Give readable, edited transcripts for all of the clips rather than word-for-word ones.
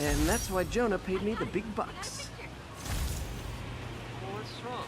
And that's why Jonah paid me the big bucks. Well, what's wrong?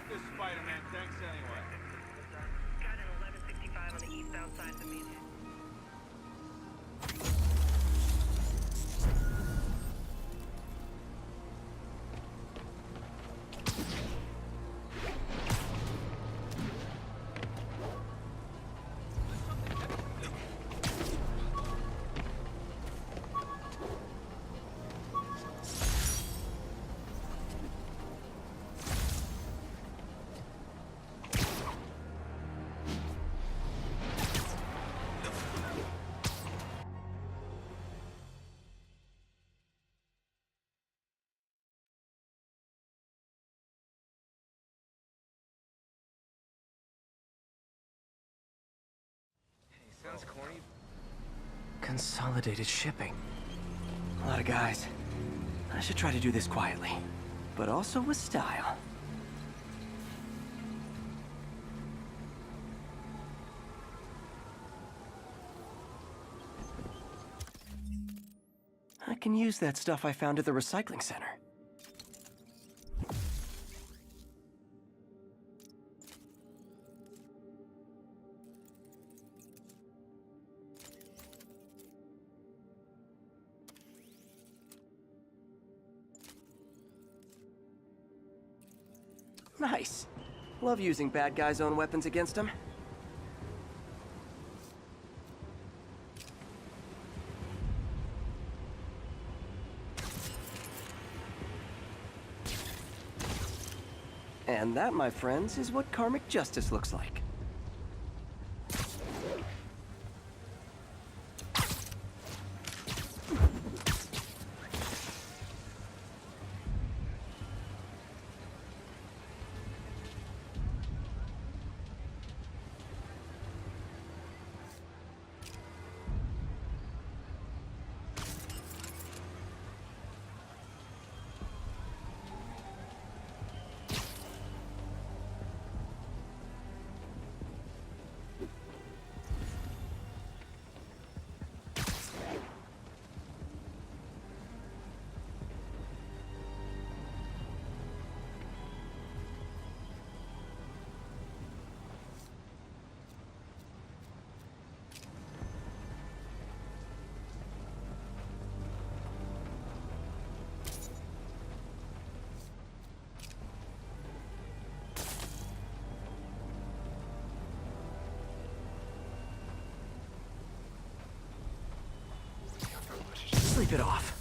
This Spider-Man, thanks anyway. Got an 1165 on the eastbound side of the beach. Sounds corny. Consolidated shipping. A lot of guys. I should try to do this quietly, but also with style. I can use that stuff I found at the recycling center. Nice. Love using bad guys' own weapons against them. And that, my friends, is what karmic justice looks like. Sleep it off.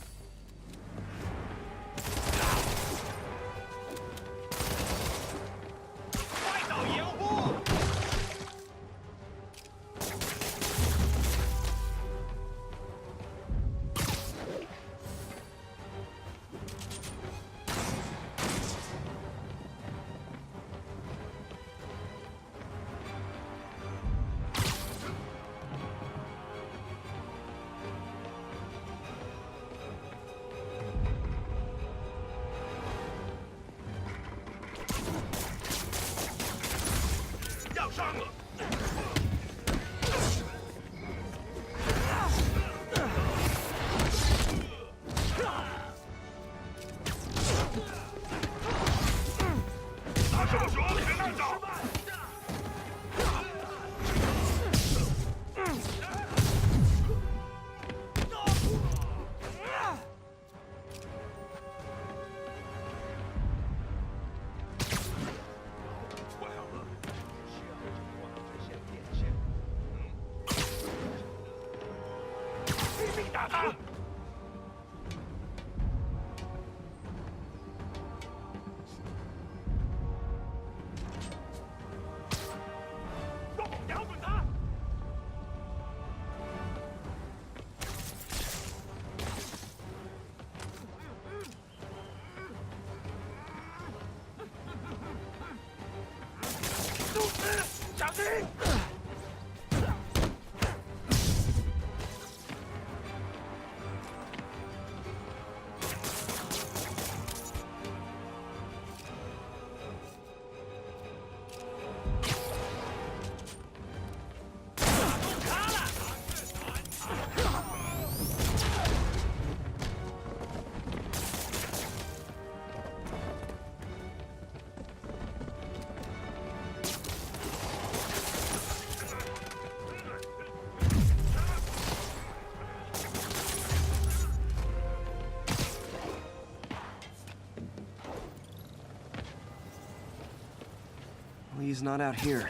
Lee's not out here.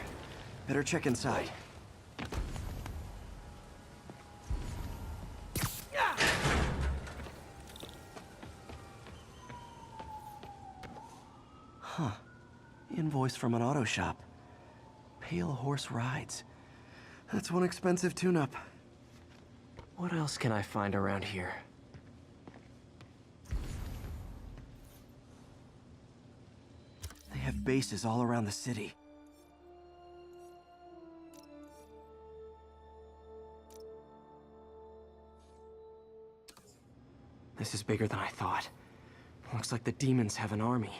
Better check inside. Huh. Invoice from an auto shop. Pale Horse Rides. That's one expensive tune-up. What else can I find around here? They have bases all around the city. This is bigger than I thought. Looks like the demons have an army.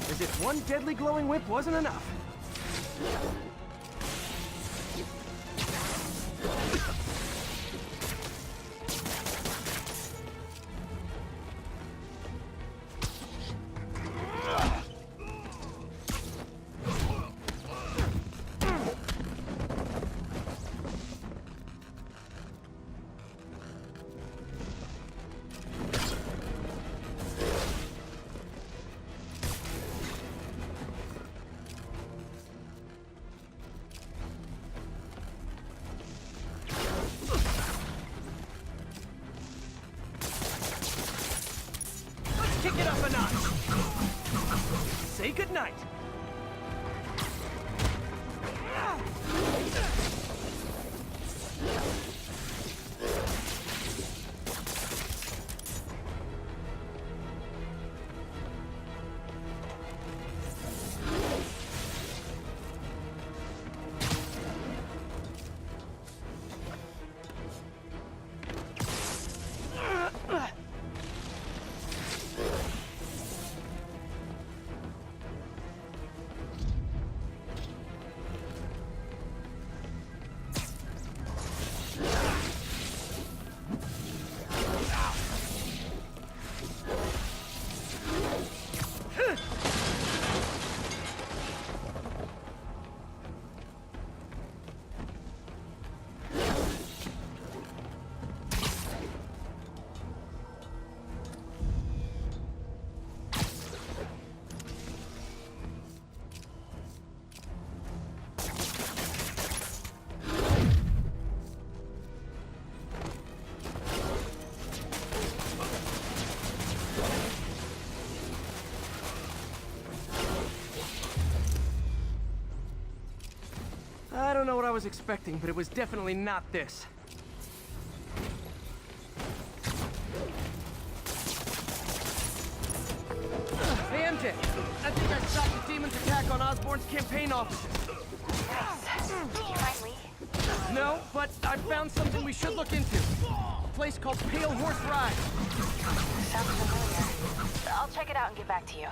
As if one deadly glowing whip wasn't enough. Kick it up a notch. Say goodnight. I don't know what I was expecting, but it was definitely not this. Hey, MJ. I think I stopped the demon's attack on Osborn's campaign offices. Did you find Lee? No, but I found something we should look into. A place called Pale Horse Ride. Sounds familiar. I'll check it out and get back to you.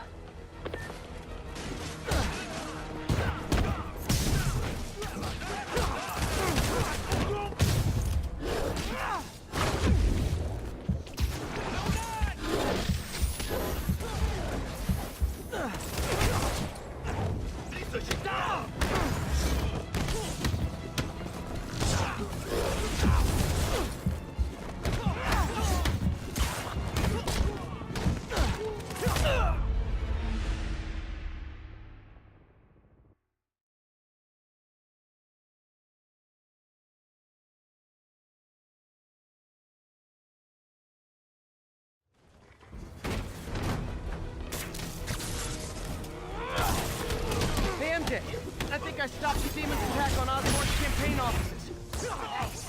I think I stopped the demon's attack on Osborn's campaign offices. Nice.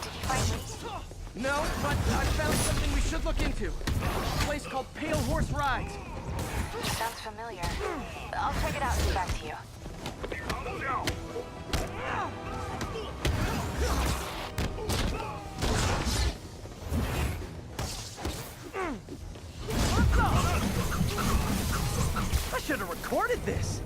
Did you find Lee? No, but I found something we should look into. A place called Pale Horse Rides. Sounds familiar. I'll check it out and get back to you. I should have recorded this.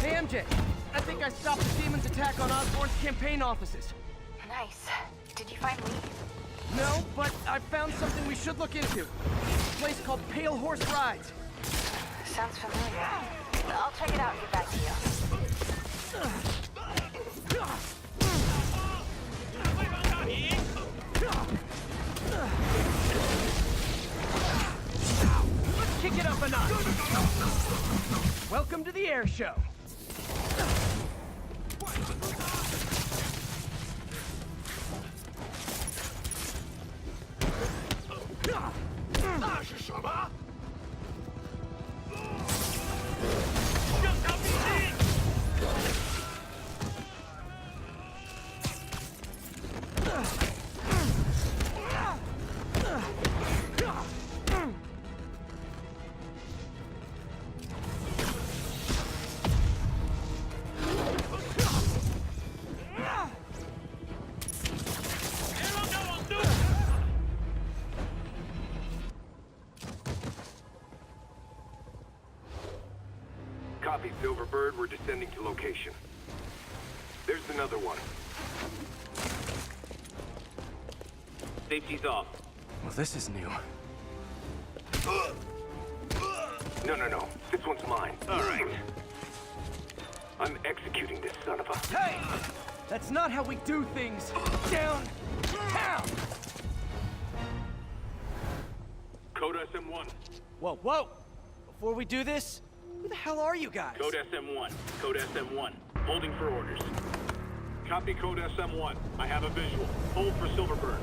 MJ, I think I stopped the demon's attack on Osborn's campaign offices. Nice. Did you find Lee? No, but I found something we should look into. A place called Pale Horse Rides. Sounds familiar. I'll check it out and get back to you. Let's kick it up a notch. Welcome to the air show. Copy, Silverbird. We're descending to location. There's another one. Safety's off. Well, this is new. No. This one's mine. All right. I'm executing this son of a... Hey! That's not how we do things downtown! Code SM-1. Whoa! Before we do this, who the hell are you guys? Code SM-1. Code SM-1. Holding for orders. Copy Code SM-1. I have a visual. Hold for Silverbird.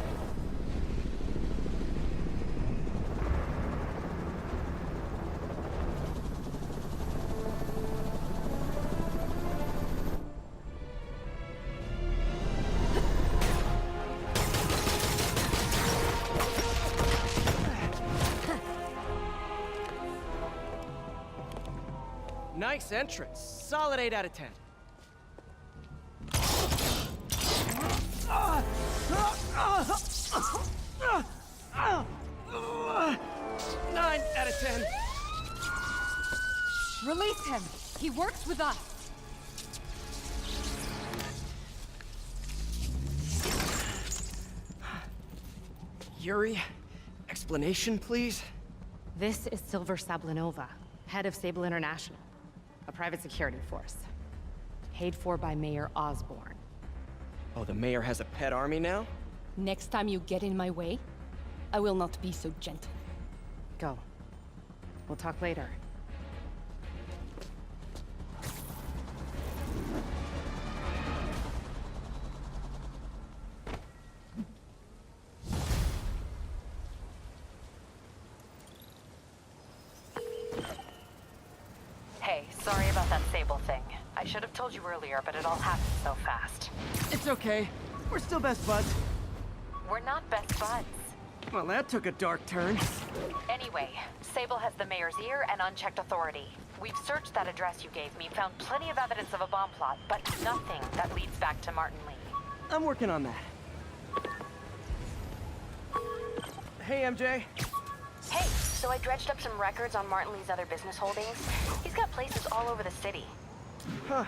Nice entrance. Solid 8 out of 10. 9 out of 10. Release him. He works with us. Yuri, explanation, please? This is Silver Sablinova, head of Sable International, a private security force. Paid for by Mayor Osborn. Oh, the mayor has a pet army now? Next time you get in my way, I will not be so gentle. Go. We'll talk later. Hey, sorry about that Sable thing. I should have told you earlier, but it all happened so fast. It's okay. We're still best buds. We're not best buds. Well, that took a dark turn. Anyway, Sable has the mayor's ear and unchecked authority. We've searched that address you gave me, found plenty of evidence of a bomb plot, but nothing that leads back to Martin Lee. I'm working on that. Hey, MJ. Hey, so I dredged up some records on Martin Lee's other business holdings. He's got places all over the city. Huh.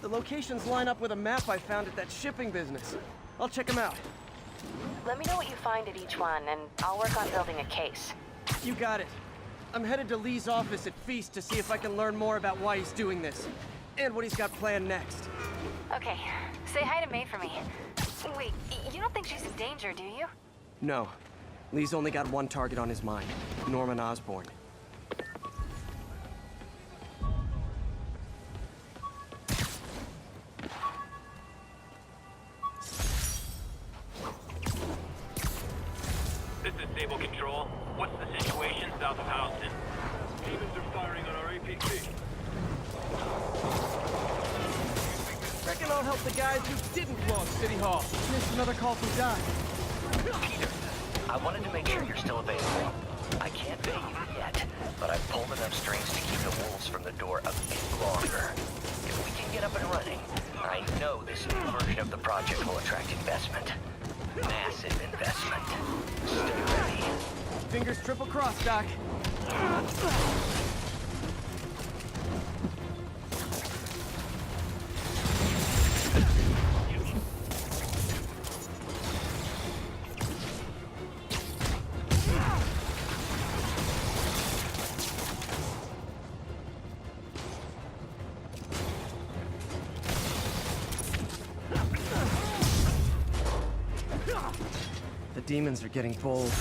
The locations line up with a map I found at that shipping business. I'll check them out. Let me know what you find at each one, and I'll work on building a case. You got it. I'm headed to Lee's office at Feast to see if I can learn more about why he's doing this. And what he's got planned next. Okay, say hi to May for me. Wait, you don't think she's in danger, do you? No. Lee's only got one target on his mind. Norman Osborn. This is Sable Control. What's the situation south of Houston? Demons are firing on our APC. Reckon I'll help the guys who didn't blow up City Hall. Missed another call from Doc. Peter, I wanted to make sure you're still available. I can't pay you yet, but I've pulled enough strings to keep the wolves from the door a bit longer. If we can get up and running, I know this new version of the project will attract investment. Massive investment. Stay ready. Fingers triple crossed, Doc. The demons are getting bold.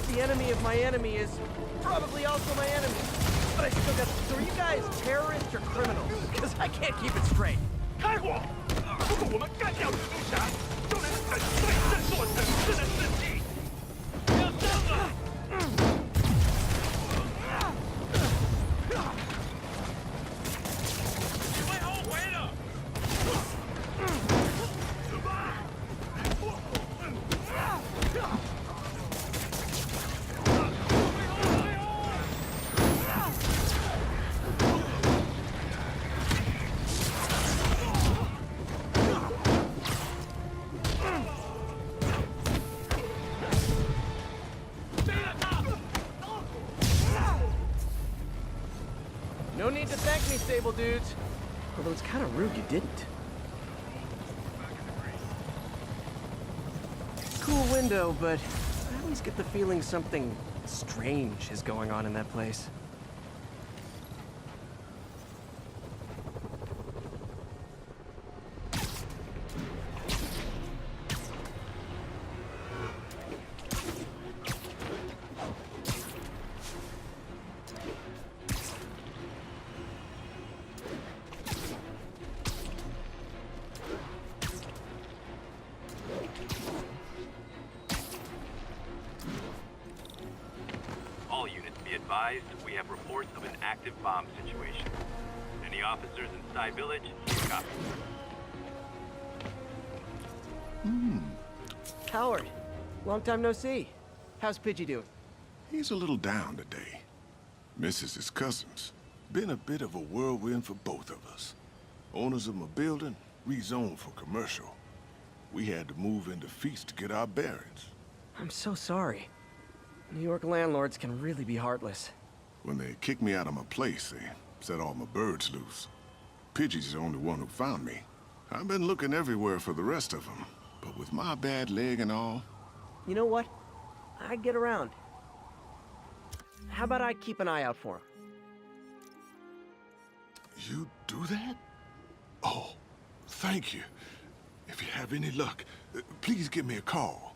The enemy of my enemy is probably also my enemy. But I still got... So are you guys terrorists or criminals? Because I can't keep it straight. 开火！如果我们干掉蜘蛛侠，就能粉碎这座城市的世纪。要上了！你会后悔的。No need to thank me, Sable dudes. Although it's kind of rude you didn't. Cool window, but I always get the feeling something strange is going on in that place. All units be advised, we have reports of an active bomb situation. Any officers inside village, Copy. Howard, long time no see. How's Pidgey doing? He's a little down today. Misses his cousins. Been a bit of a whirlwind for both of us. Owners of my building rezoned for commercial. We had to move into Feast to get our bearings. I'm so sorry. New York landlords can really be heartless. When they kicked me out of my place, they set all my birds loose. Pidgey's the only one who found me. I've been looking everywhere for the rest of them, but with my bad leg and all... You know what? I get around. How about I keep an eye out for him? You do that? Oh, thank you. If you have any luck, please give me a call.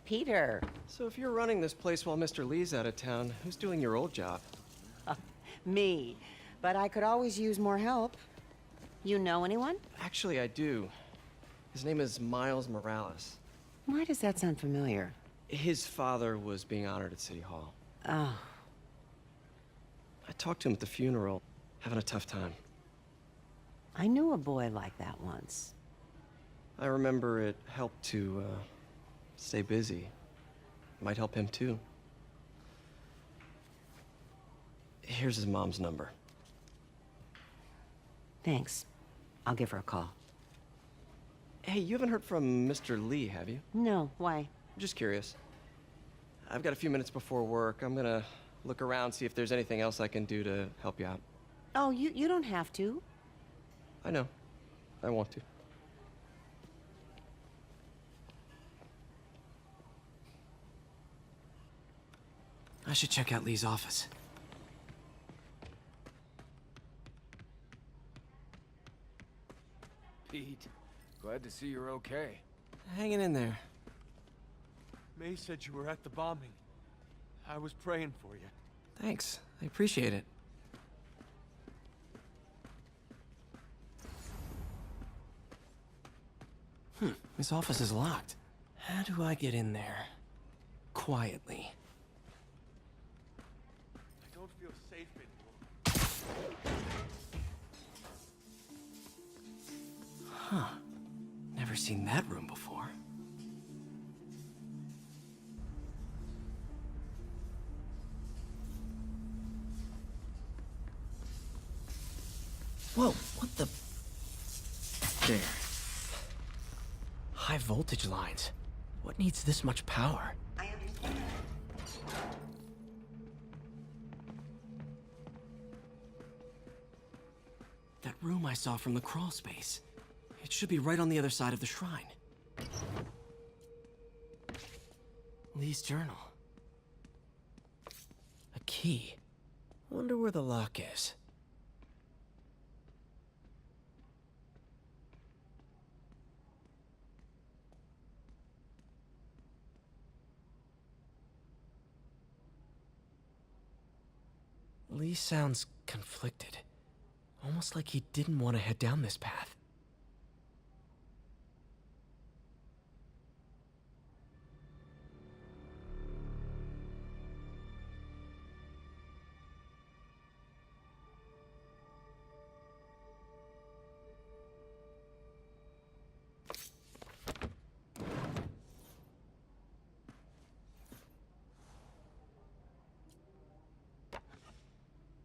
Peter. So if you're running this place while Mr. Lee's out of town, who's doing your old job? Me. But I could always use more help. You know anyone? Actually, I do. His name is Miles Morales. Why does that sound familiar? His father was being honored at City Hall. Oh. I talked to him at the funeral, having a tough time. I knew a boy like that once. I remember it helped to, stay busy. Might help him too. Here's his mom's number. Thanks. I'll give her a call. Hey, you haven't heard from Mr. Lee, have you? No, why? Just curious. I've got a few minutes before work. I'm gonna look around, see if there's anything else I can do to help you out. Oh, you don't have to. I know. I want to. I should check out Lee's office. Pete, glad to see you're okay. Hanging in there. May said you were at the bombing. I was praying for you. Thanks. I appreciate it. His office is locked. How do I get in there? Quietly. I don't feel safe anymore. Huh. Never seen that room before. Whoa, what the... There. High voltage lines. What needs this much power? That room I saw from the crawl space. It should be right on the other side of the shrine. Lee's journal. A key. Wonder where the lock is. Lee sounds conflicted. Almost like he didn't want to head down this path.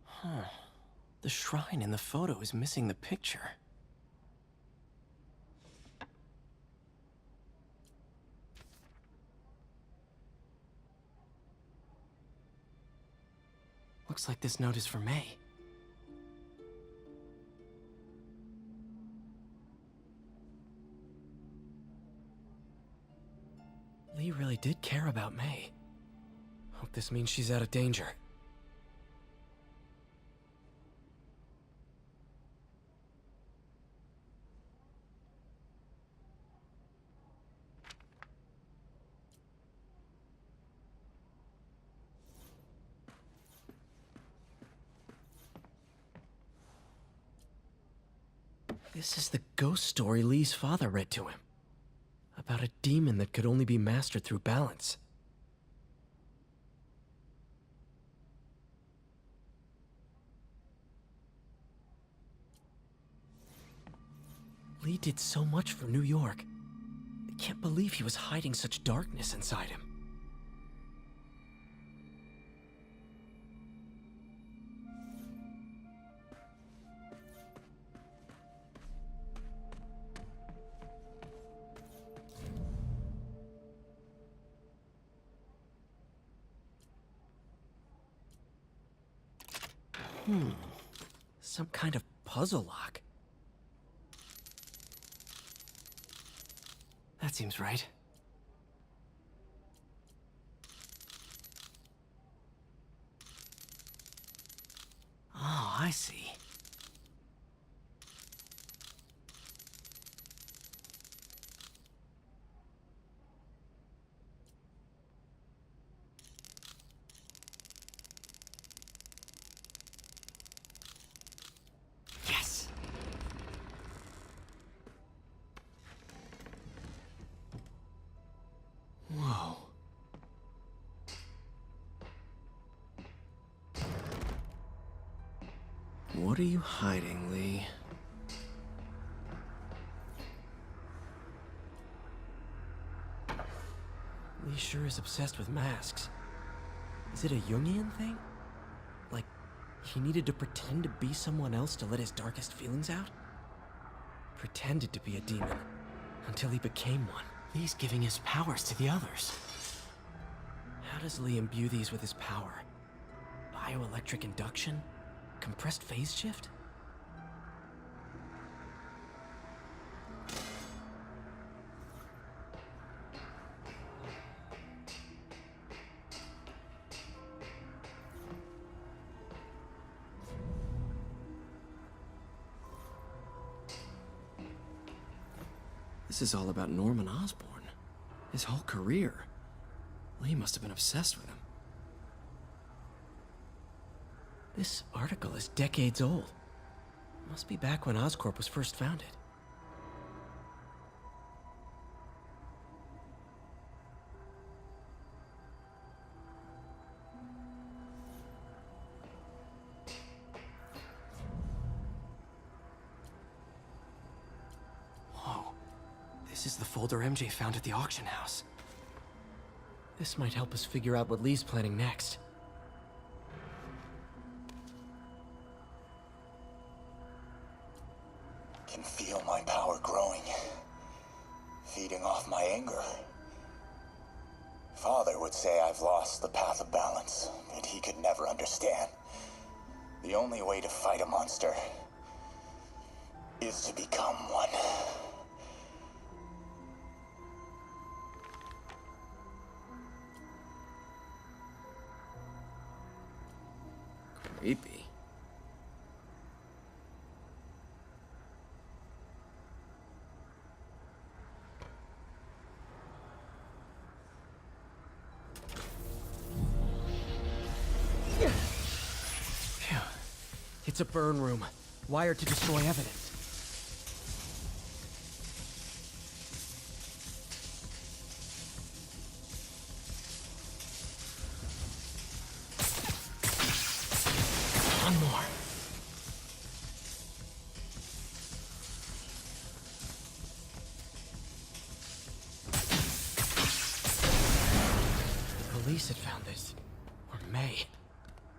Huh. The shrine in the photo is missing the picture. Looks like this note is for May. Lee really did care about May. Hope this means she's out of danger. This is the ghost story Lee's father read to him. About a demon that could only be mastered through balance. Lee did so much for New York. I can't believe he was hiding such darkness inside him. Some kind of puzzle lock. That seems right. Oh, I see. Yes! Whoa. What are you hiding, Lee? Lee sure is obsessed with masks. Is it a Jungian thing? Like, he needed to pretend to be someone else to let his darkest feelings out? Pretended to be a demon, until he became one. Lee's giving his powers to the others. How does Lee imbue these with his power? Bioelectric induction? Compressed phase shift? This is all about Norman Osborn. His whole career. Lee must have been obsessed with him. This article is decades old. Must be back when Oscorp was first founded. Whoa. This is the folder MJ found at the auction house. This might help us figure out what Lee's planning next. Can feel my power growing, feeding off my anger. Father would say I've lost the path of balance, that he could never understand. The only way to fight a monster is to become one. Creepy. Phew. It's a burn room, wired to destroy evidence. One more. The police had found this. Or May.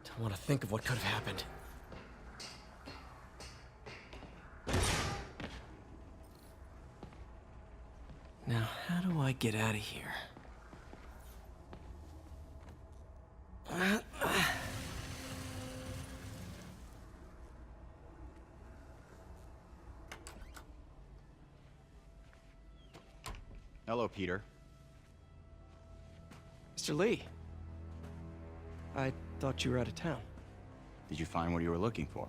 Don't want to think of what could have happened. Now, how do I get out of here? Hello, Peter. Mr. Lee. I thought you were out of town. Did you find what you were looking for?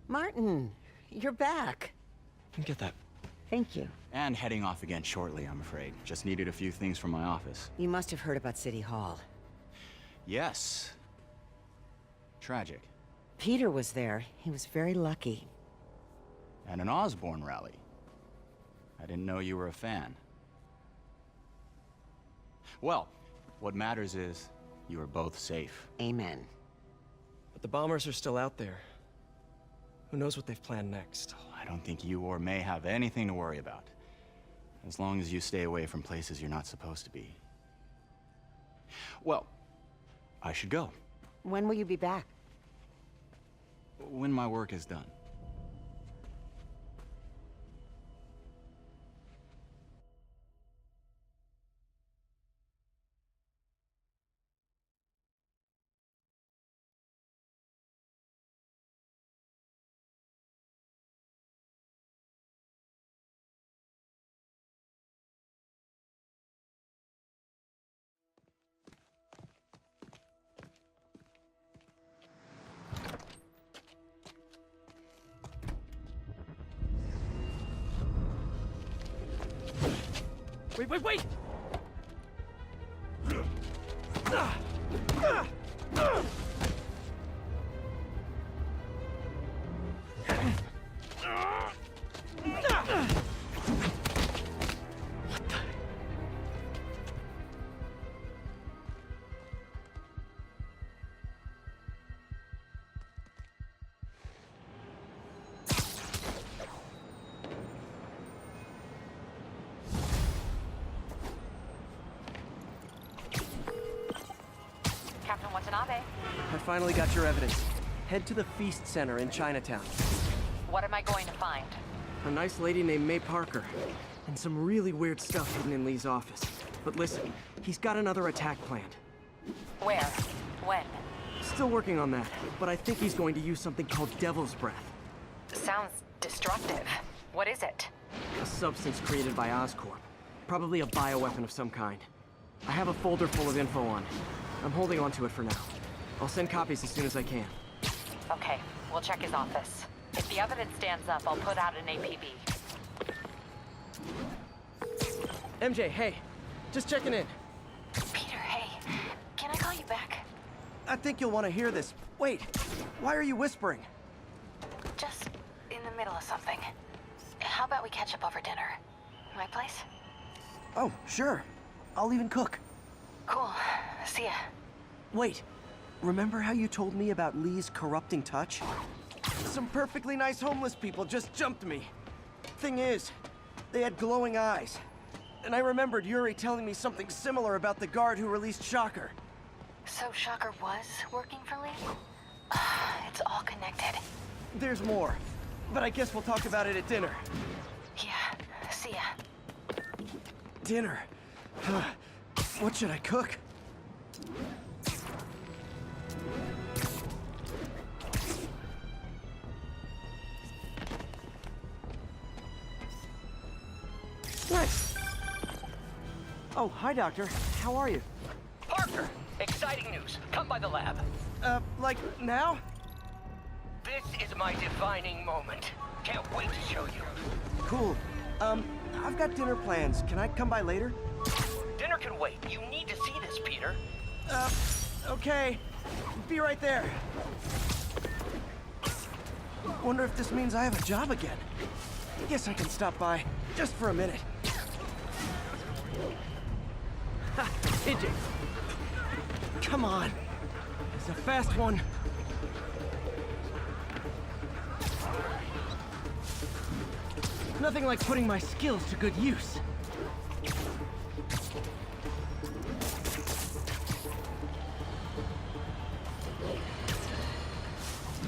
Martin, you're back. Get that. Thank you. And heading off again shortly, I'm afraid. Just needed a few things from my office. You must have heard about City Hall. Yes. Tragic. Peter was there. He was very lucky. At an Osborn rally. I didn't know you were a fan. Well, what matters is you are both safe. Amen. But the bombers are still out there. Who knows what they've planned next? I don't think you or May have anything to worry about. As long as you stay away from places you're not supposed to be. Well, I should go. When will you be back? When my work is done. Wait! Captain Watanabe, I finally got your evidence. Head to the Feast Center in Chinatown. what am I going to find? A nice lady named May Parker. And some really weird stuff hidden in Lee's office. But listen, he's got another attack planned. Where? When? Still working on that, but I think he's going to use something called Devil's Breath. Sounds destructive. What is it? A substance created by Oscorp. Probably a bioweapon of some kind. I have a folder full of info on it. I'm holding on to it for now. I'll send copies as soon as I can. Okay, we'll check his office. If the evidence stands up, I'll put out an APB. MJ, hey. Just checking in. Peter, hey. Can I call you back? I think you'll want to hear this. Wait, why are you whispering? Just in the middle of something. How about we catch up over dinner? My place? Oh, sure. I'll even cook. Cool. See ya. Wait, remember how you told me about Lee's corrupting touch? Some perfectly nice homeless people just jumped me. Thing is, they had glowing eyes. And I remembered Yuri telling me something similar about the guard who released Shocker. So Shocker was working for Lee? It's all connected. There's more, but I guess we'll talk about it at dinner. Yeah, see ya. Dinner? What should I cook? Nice. Oh, hi, Doctor. How are you? Parker! Exciting news. Come by the lab. Like now? This is my defining moment. Can't wait to show you. Cool. I've got dinner plans. Can I come by later? Dinner can wait. You need to see this, Peter. Okay. Be right there. Wonder if this means I have a job again. Guess I can stop by, just for a minute. Ha! Pigeon! Come on. It's a fast one. Nothing like putting my skills to good use.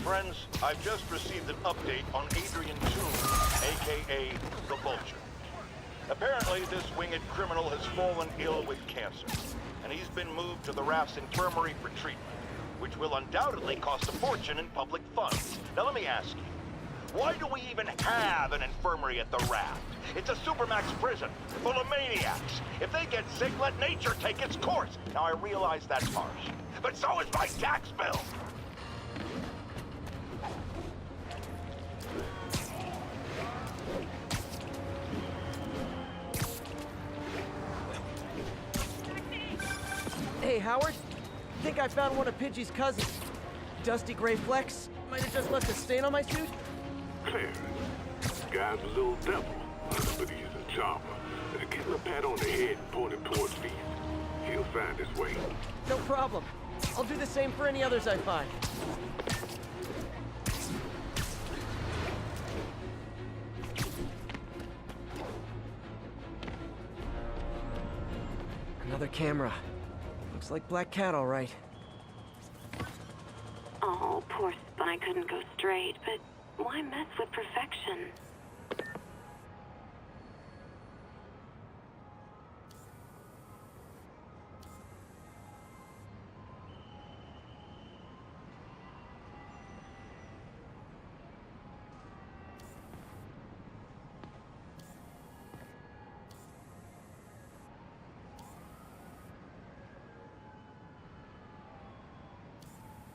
Friends, I've just received an update on Adrian Toon, aka the Vulture. Apparently, this winged criminal has fallen ill with cancer, and he's been moved to the Raft's infirmary for treatment, which will undoubtedly cost a fortune in public funds. Now let me ask you, why do we even have an infirmary at the Raft? It's a supermax prison, full of maniacs. If they get sick, let nature take its course. Now I realize that's harsh, but so is my tax bill. Hey, Howard. Think I found one of Pidgey's cousins. Dusty gray flecks. Might have just left a stain on my suit. Clear. guy's a little devil, but he's a charmer. Give him a pat on the head and point him towards Feast. He'll find his way. No problem. I'll do the same for any others I find. Another camera. Looks like Black Cat, all right. Oh, poor Spy couldn't go straight, but why mess with perfection?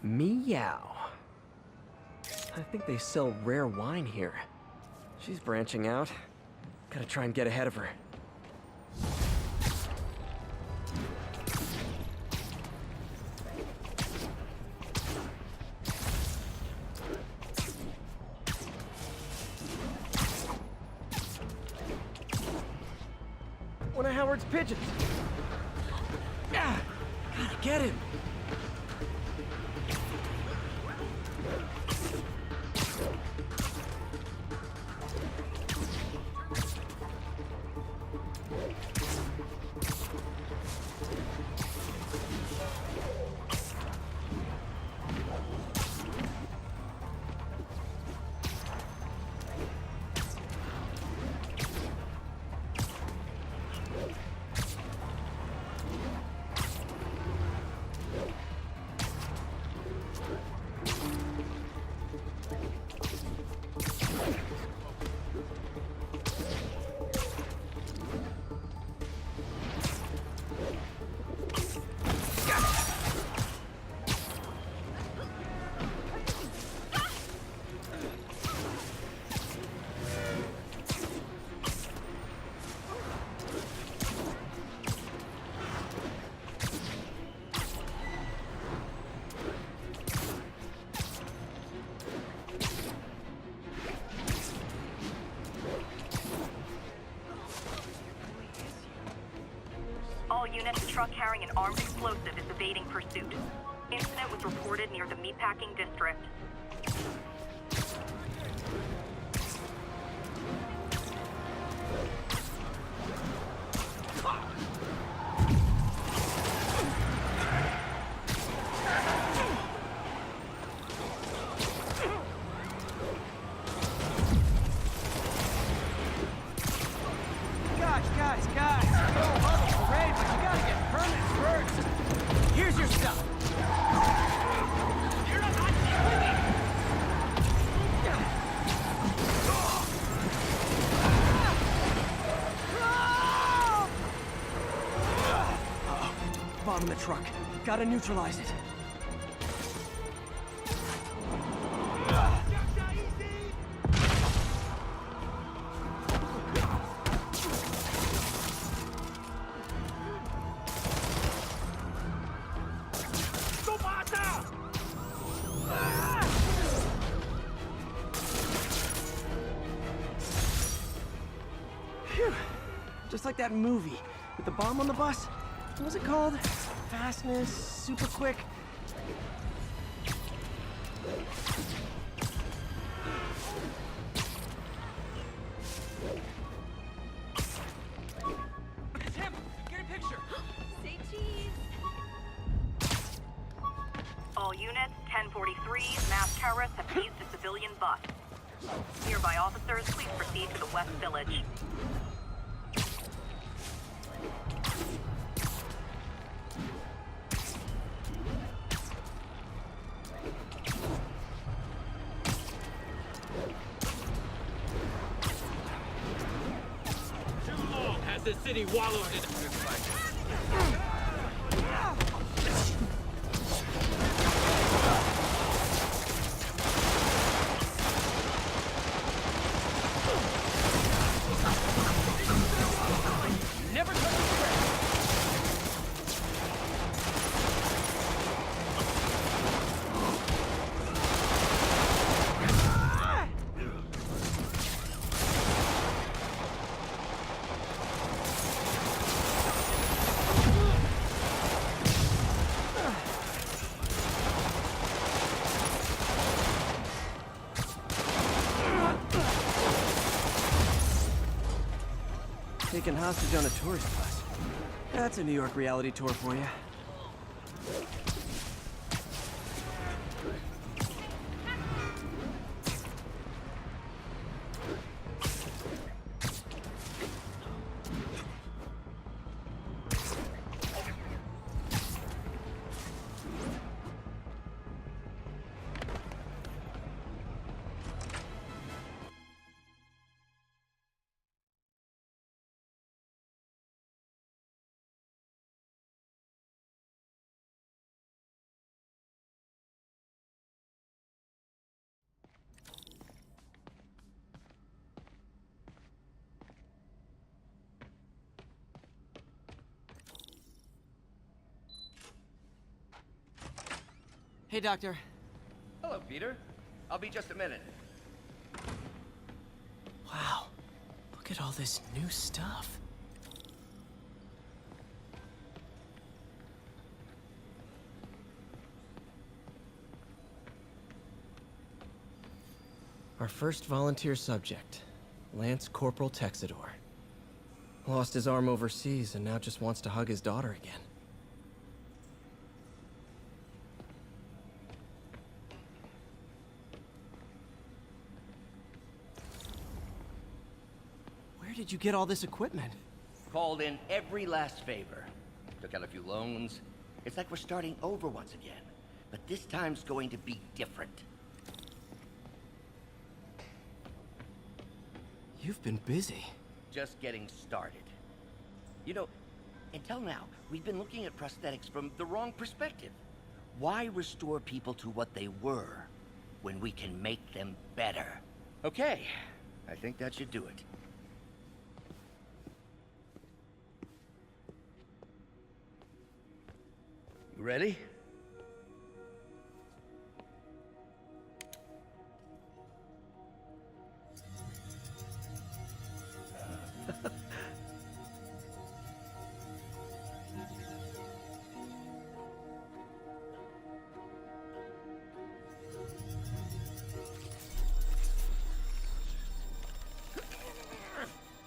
Meow. I think they sell rare wine here. She's branching out. Gotta try and get ahead of her. One of Howard's pigeons. Ah, gotta get him. All units, truck carrying an armed explosive is evading pursuit. Incident was reported near the meatpacking district. Bomb in the truck. Gotta neutralize it. Phew. Just like that movie with the bomb on the bus. What was it called? Fastness, super quick. It's him! Get a picture! Say cheese! All units, 1043, mass terrorists have seized a civilian bus. Nearby officers, please proceed to the West Village. The city wallowed in never touch the track. taken hostage on a tourist bus. That's a New York reality tour for you. Hey, Doctor. Hello, Peter. I'll be just a minute. Wow. Look at all this new stuff. Our first volunteer subject, Lance Corporal Texidor. Lost his arm overseas and now just wants to hug his daughter again. Where did you get all this equipment? Called in every last favor. Took out a few loans. It's like we're starting over once again. But this time's going to be different. You've been busy. Just getting started. You know, until now, we've been looking at prosthetics from the wrong perspective. Why restore people to what they were when we can make them better? Okay, I think that should do it. You ready?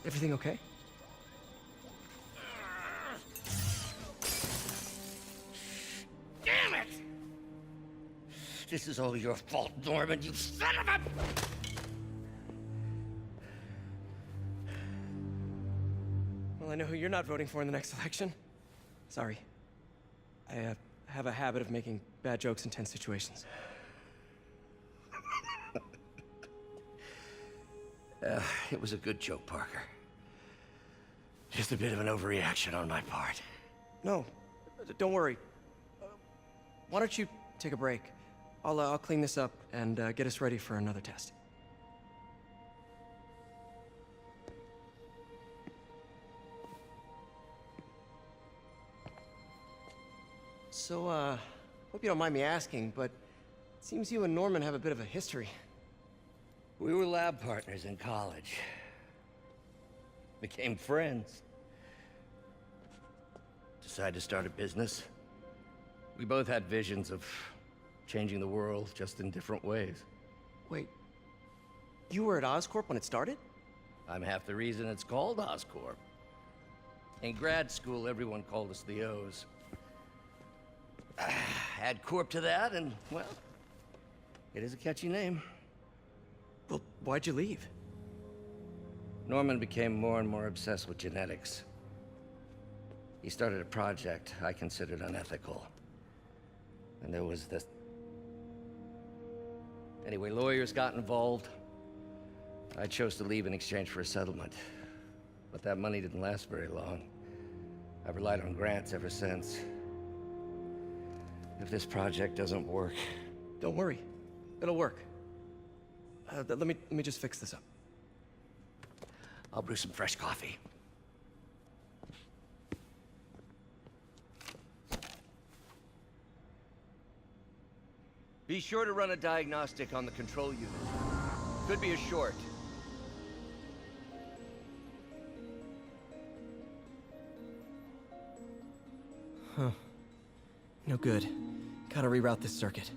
Everything okay? Damn it! This is all your fault, Norman, you son of a... Well, I know who you're not voting for in the next election. Sorry. I have a habit of making bad jokes in tense situations. It was a good joke, Parker. Just a bit of an overreaction on my part. No, don't worry. Why don't you take a break? I'll clean this up and get us ready for another test. So, hope you don't mind me asking, but it seems you and Norman have a bit of a history. We were lab partners in college. Became friends. Decided to start a business. We both had visions of changing the world, just in different ways. Wait, you were at Oscorp when it started? I'm half the reason it's called Oscorp. In grad school, everyone called us the O's. Add Corp to that, and, well, it is a catchy name. Well, why'd you leave? Norman became more and more obsessed with genetics. He started a project I considered unethical. And there was this... Anyway, lawyers got involved. I chose to leave in exchange for a settlement. But that money didn't last very long. I've relied on grants ever since. If this project doesn't work... Don't worry. It'll work. Let me just fix this up. I'll brew some fresh coffee. Be sure to run a diagnostic on the control unit. Could be a short. Huh. No good. Gotta reroute this circuit.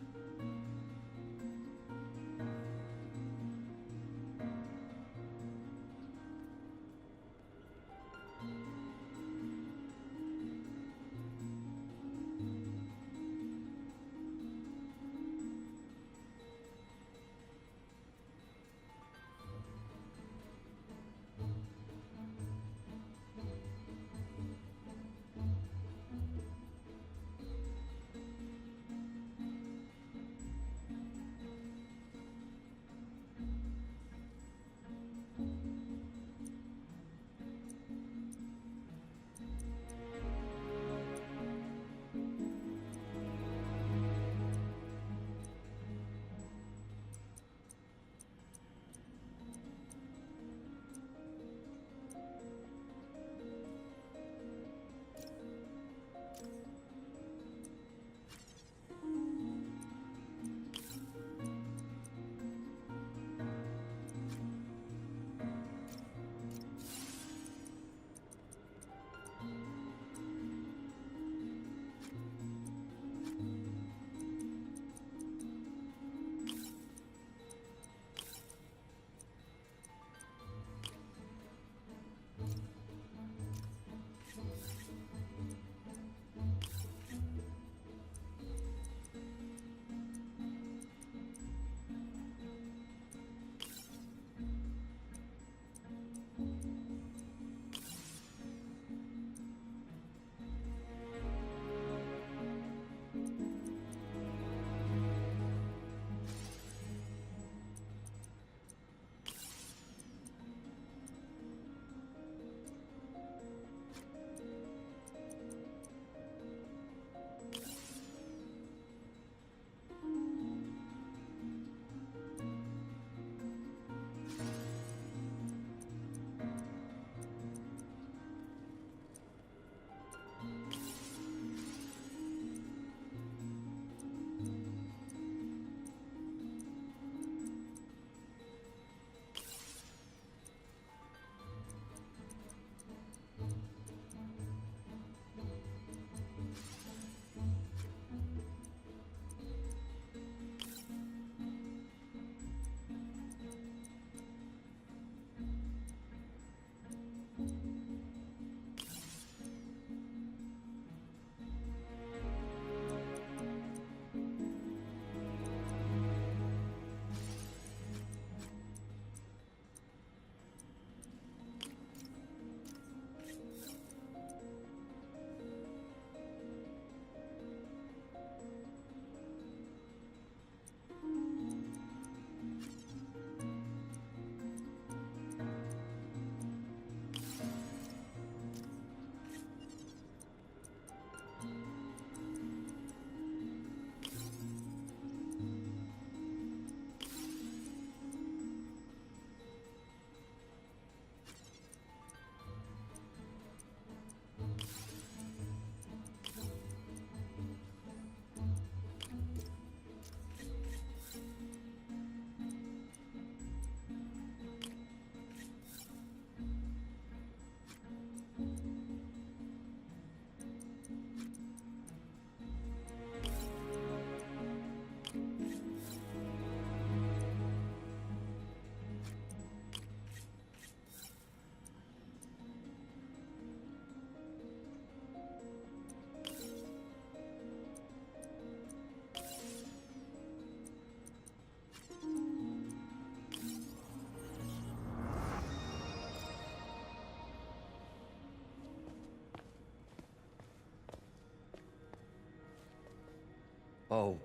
Oh,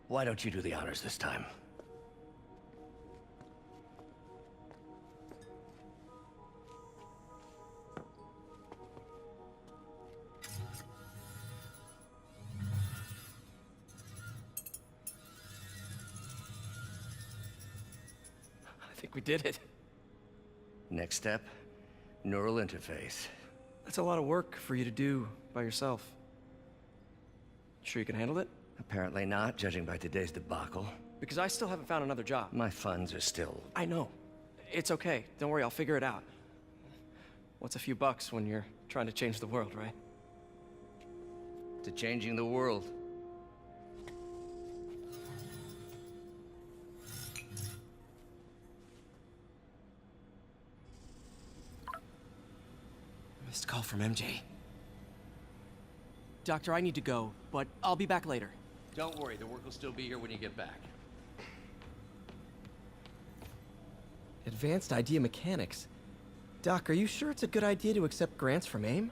why don't you do the honors this time? I think we did it. Next step, neural interface. That's a lot of work for you to do by yourself. Sure you can handle it? Apparently not, judging by today's debacle. Because I still haven't found another job. My funds are still... I know. It's okay. Don't worry, I'll figure it out. What's a few bucks when you're trying to change the world, right? To changing the world. Missed call from MJ. Doctor, I need to go, but I'll be back later. Don't worry, the work will still be here when you get back. Advanced Idea Mechanics. Doc, are you sure it's a good idea to accept grants from AIM?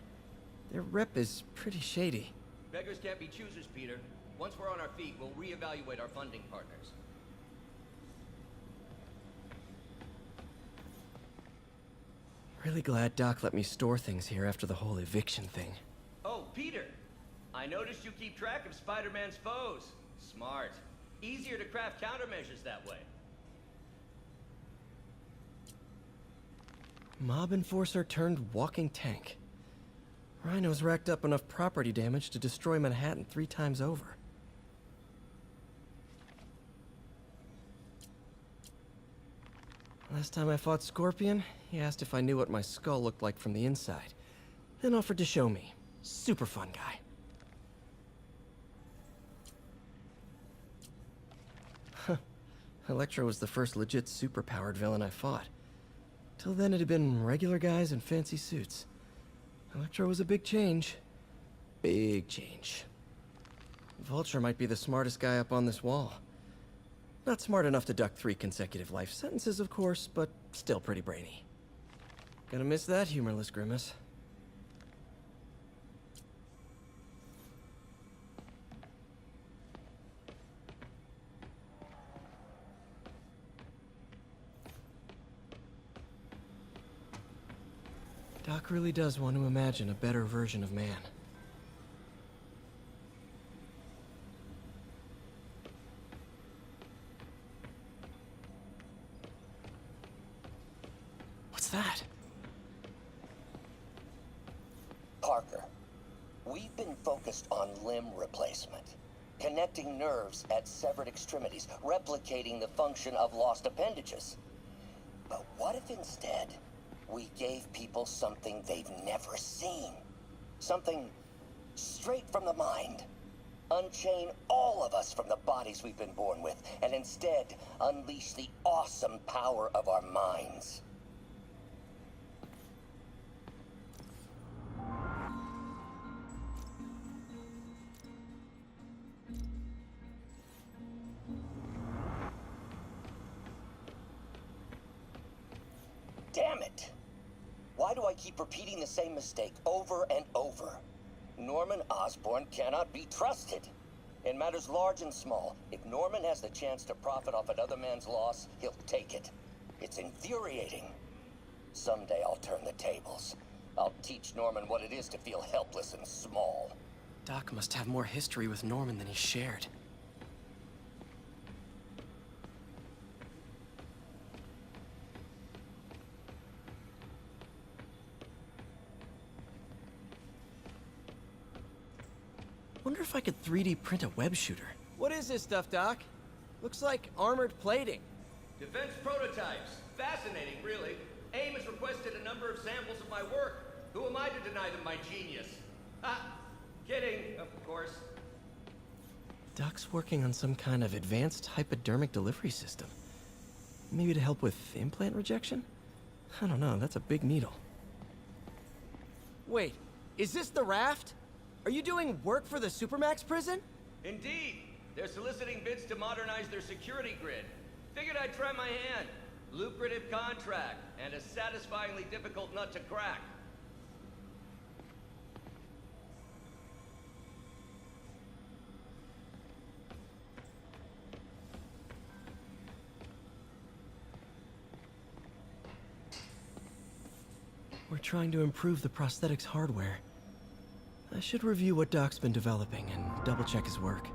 Their rep is pretty shady. Beggars can't be choosers, Peter. Once we're on our feet, we'll reevaluate our funding partners. Really glad Doc let me store things here after the whole eviction thing. Oh, Peter! I noticed you keep track of Spider-Man's foes. Smart. Easier to craft countermeasures that way. Mob enforcer turned walking tank. Rhino's racked up enough property damage to destroy Manhattan 3 times over. Last time I fought Scorpion, he asked if I knew what my skull looked like from the inside, then offered to show me. Super fun guy. Huh. Electro was the first legit superpowered villain I fought. Till then it had been regular guys in fancy suits. Electro was a big change. Big change. Vulture might be the smartest guy up on this wall. Not smart enough to duck 3 consecutive life sentences, of course, but still pretty brainy. Gonna miss that humorless grimace. Doc really does want to imagine a better version of man. What's that? Parker, we've been focused on limb replacement, connecting nerves at severed extremities, replicating the function of lost appendages. But what if instead we gave people something they've never seen? Something straight from the mind. Unchain all of us from the bodies we've been born with, and instead unleash the awesome power of our minds. Damn it! Why do I keep repeating the same mistake over and over? Norman Osborn cannot be trusted. In matters large and small, if Norman has the chance to profit off another man's loss, he'll take it. It's infuriating. Someday I'll turn the tables. I'll teach Norman what it is to feel helpless and small. Doc must have more history with Norman than he shared. Wonder if I could 3D print a web shooter. What is this stuff, Doc? Looks like armored plating. Defense prototypes. Fascinating, really. AIM has requested a number of samples of my work. Who am I to deny them my genius? Ha! Kidding, of course. Doc's working on some kind of advanced hypodermic delivery system. Maybe to help with implant rejection? I don't know, that's a big needle. Wait, is this the raft? Are you doing work for the Supermax prison? Indeed. They're soliciting bids to modernize their security grid. Figured I'd try my hand. Lucrative contract, and a satisfyingly difficult nut to crack. We're trying to improve the prosthetics hardware. I should review what Doc's been developing and double-check his work.